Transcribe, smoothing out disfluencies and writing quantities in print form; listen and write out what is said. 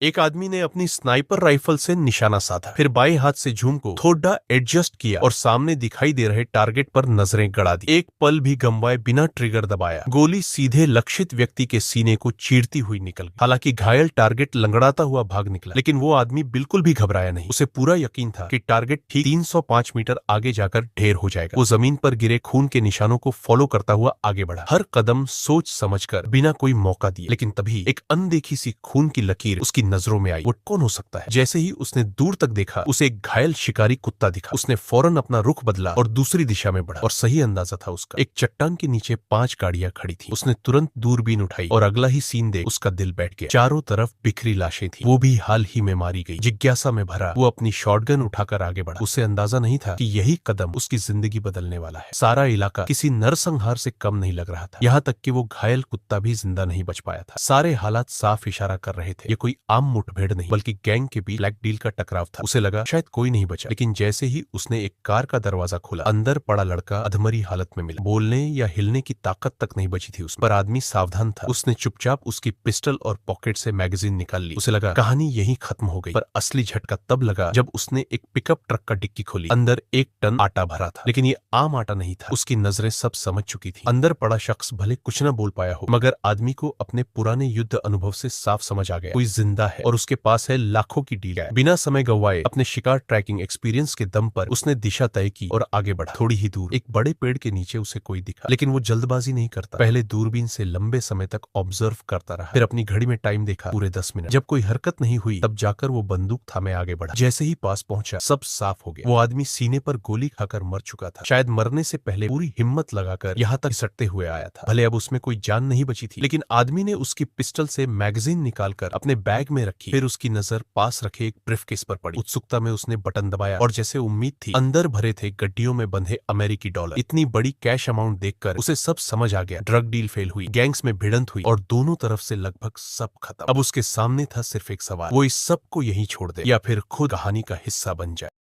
एक आदमी ने अपनी स्नाइपर राइफल से निशाना साधा, फिर बाएं हाथ से झूम को थोड़ा एडजस्ट किया और सामने दिखाई दे रहे टारगेट पर नजरें गड़ा दी। एक पल भी गंवाए बिना ट्रिगर दबाया गोली सीधे लक्षित व्यक्ति के सीने को चीरती हुई निकल गई। हालांकि घायल टारगेट लंगड़ाता हुआ भाग निकला, लेकिन वो आदमी बिल्कुल भी घबराया नहीं। उसे पूरा यकीन था कि टारगेट ठीक 305 मीटर आगे जाकर ढेर हो जाएगा। वो जमीन पर गिरे खून के निशानों को फॉलो करता हुआ आगे बढ़ा, हर कदम सोच समझकर, बिना कोई मौका दिए। लेकिन तभी एक अनदेखी सी खून की लकीर उसकी नजरों में आई। वो कौन हो सकता है? जैसे ही उसने दूर तक देखा, उसे एक घायल शिकारी कुत्ता दिखा। उसने फौरन अपना रुख बदला और दूसरी दिशा में बढ़ा, और सही अंदाजा था उसका। एक चट्टान के नीचे 5 गाड़ियां खड़ी थी। उसने तुरंत दूरबीन उठाई और अगला ही सीन देख उसका दिल बैठ गया। चारों तरफ बिखरी लाशें थी, वो भी हाल ही में मारी गई। जिज्ञासा में भरा वो अपनी शॉटगन उठाकर आगे बढ़ा। उसे अंदाजा नहीं था कि यही कदम उसकी जिंदगी बदलने वाला है। सारा इलाका किसी नरसंहार से कम नहीं लग रहा था, यहाँ तक कि वो घायल कुत्ता भी जिंदा नहीं बच पाया था। सारे हालात साफ इशारा कर रहे थे, ये कोई आम मुठभेड़ नहीं, बल्कि गैंग के बीच ब्लैक डील का टकराव था। उसे लगा शायद कोई नहीं बचा, लेकिन जैसे ही उसने एक कार का दरवाजा खोला, अंदर पड़ा लड़का अधमरी हालत में मिला। बोलने या हिलने की ताकत तक नहीं बची थी उसमें। पर आदमी सावधान था। उसने चुपचाप उसकी पिस्टल और पॉकेट से मैगजीन निकाल ली। उसे लगा कहानी यहीं खत्म हो गई। पर असली झटका तब लगा जब उसने एक पिकअप ट्रक का डिक्की खोली। अंदर 1 टन आटा भरा था, लेकिन ये आम आटा नहीं था। उसकी नजरें सब समझ चुकी थी। अंदर पड़ा शख्स भले कुछ न बोल पाया हो, मगर आदमी को अपने पुराने युद्ध अनुभव से साफ समझ आ गया, कोई जिंदा है और उसके पास है लाखों की डील। बिना समय गंवाए अपने शिकार ट्रैकिंग एक्सपीरियंस के दम पर उसने दिशा तय की और आगे बढ़ा। थोड़ी ही दूर एक बड़े पेड़ के नीचे उसे कोई दिखा, लेकिन वो जल्दबाजी नहीं करता। पहले दूरबीन से लंबे समय तक ऑब्जर्व करता रहा, फिर अपनी घड़ी में टाइम देखा, पूरे 10 मिनट। जब कोई हरकत नहीं हुई, तब जाकर वो बंदूक थामे आगे बढ़ा। जैसे ही पास पहुंचा, सब साफ हो गया। वो आदमी सीने पर गोली खाकर मर चुका था। शायद मरने से पहले पूरी हिम्मत लगाकर यहाँ तक सटते हुए आया था। भले अब उसमें कोई जान नहीं बची थी, लेकिन आदमी ने उसकी पिस्टल से मैगजीन निकालकर अपने बैग में रखी। फिर उसकी नजर पास रखे एक ब्रीफकेस पर पड़ी। उत्सुकता में उसने बटन दबाया, और जैसे उम्मीद थी, अंदर भरे थे गड्डियों में बंधे अमेरिकी डॉलर। इतनी बड़ी कैश अमाउंट देखकर उसे सब समझ आ गया। ड्रग डील फेल हुई, गैंग्स में भिड़ंत हुई, और दोनों तरफ से लगभग सब खत्म। अब उसके सामने था सिर्फ एक सवाल, वो इस सब को यहीं छोड़ दे या फिर खुद कहानी का हिस्सा बन जाए।